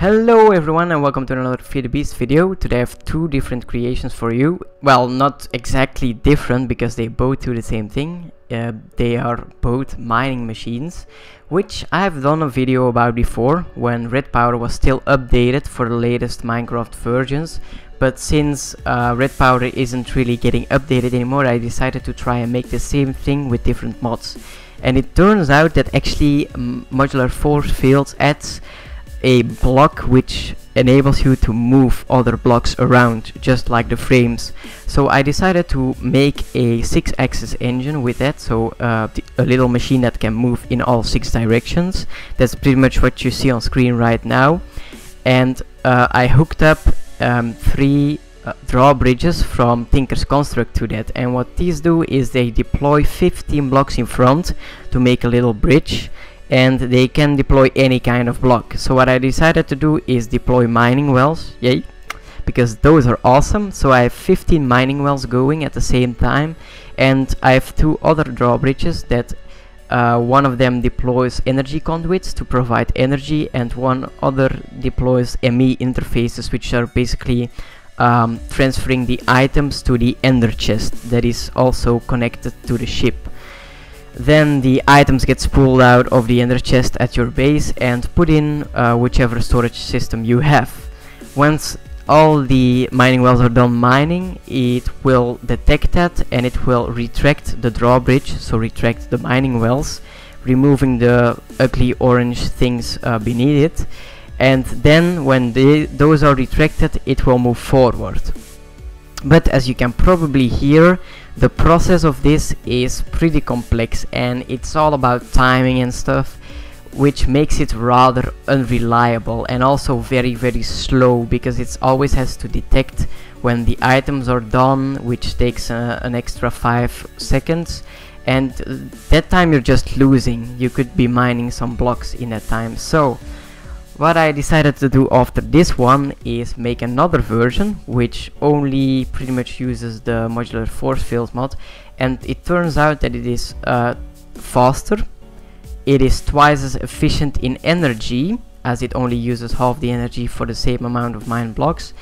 Hello everyone and welcome to another FTB video. Today I have two different creations for you. Well, not exactly different because they both do the same thing. They are both mining machines, which I have done a video about before when Red Powder was still updated for the latest Minecraft versions. But since Red Powder isn't really getting updated anymore, I decided to try and make the same thing with different mods. And it turns out that actually modular force fields adds a block which enables you to move other blocks around, just like the frames. So I decided to make a 6-axis engine with that, so a little machine that can move in all 6 directions. That's pretty much what you see on screen right now. And I hooked up 3 drawbridges from Tinker's Construct to that, and what these do is they deploy 15 blocks in front to make a little bridge, and they can deploy any kind of block. So what I decided to do is deploy mining wells, yay, because those are awesome. So I have 15 mining wells going at the same time, and I have 2 other drawbridges that one of them deploys energy conduits to provide energy, and one other deploys ME interfaces, which are basically transferring the items to the ender chest that is also connected to the ship. Then the items get pulled out of the ender chest at your base and put in whichever storage system you have. Once all the mining wells are done mining, it will detect that and it will retract the drawbridge, so retract the mining wells, removing the ugly orange things beneath it. And then when those are retracted, it will move forward. But as you can probably hear, the process of this is pretty complex and it's all about timing and stuff, which makes it rather unreliable and also very slow, because it always has to detect when the items are done, which takes an extra 5 seconds, and that time you're just losing. You could be mining some blocks in that time. So what I decided to do after this one is make another version which only pretty much uses the modular force field mod, and it turns out that it is faster, it is twice as efficient in energy as it only uses half the energy for the same amount of mined blocks,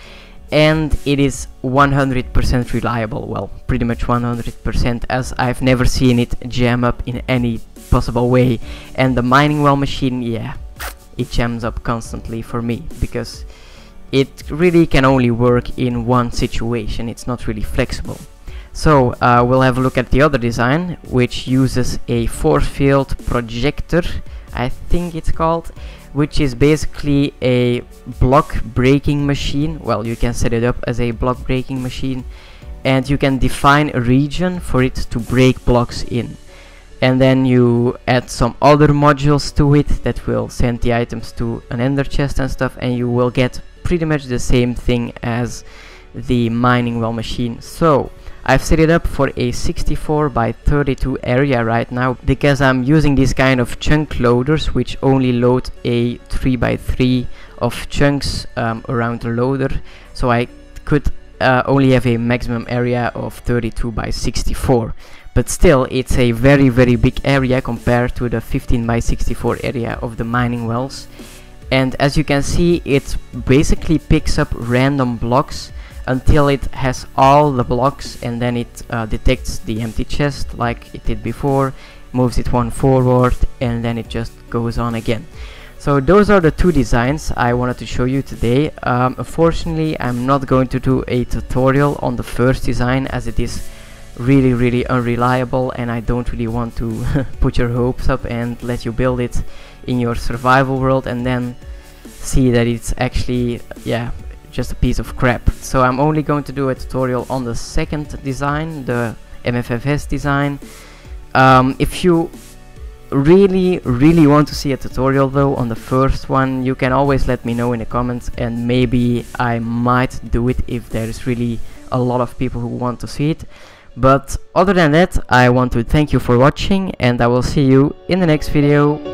and it is 100% reliable. Well, pretty much 100%, as I've never seen it jam up in any possible way. And the mining well machine, yeah, it jams up constantly for me, because it really can only work in one situation. It's not really flexible. So we'll have a look at the other design, which uses a force field projector, I think it's called, which is basically a block breaking machine. Well, you can set it up as a block breaking machine, and you can define a region for it to break blocks in. And then you add some other modules to it that will send the items to an ender chest and stuff, and you will get pretty much the same thing as the mining well machine. So I've set it up for a 64 by 32 area right now, because I'm using these kind of chunk loaders which only load a 3 by 3 of chunks around the loader. So I could only have a maximum area of 32 by 64. But still, it's a very big area compared to the 15 by 64 area of the mining wells. And as you can see, it basically picks up random blocks until it has all the blocks, and then it detects the empty chest like it did before, moves it one forward, and then it just goes on again. So those are the 2 designs I wanted to show you today. Unfortunately, I'm not going to do a tutorial on the first design, as it is really unreliable, and I don't really want to put your hopes up and let you build it in your survival world and then see that it's actually, yeah, just a piece of crap. So I'm only going to do a tutorial on the second design, the MFFS design. If you really want to see a tutorial though on the first one, you can always let me know in the comments, and maybe I might do it if there's really a lot of people who want to see it. But other than that, I want to thank you for watching, and I will see you in the next video.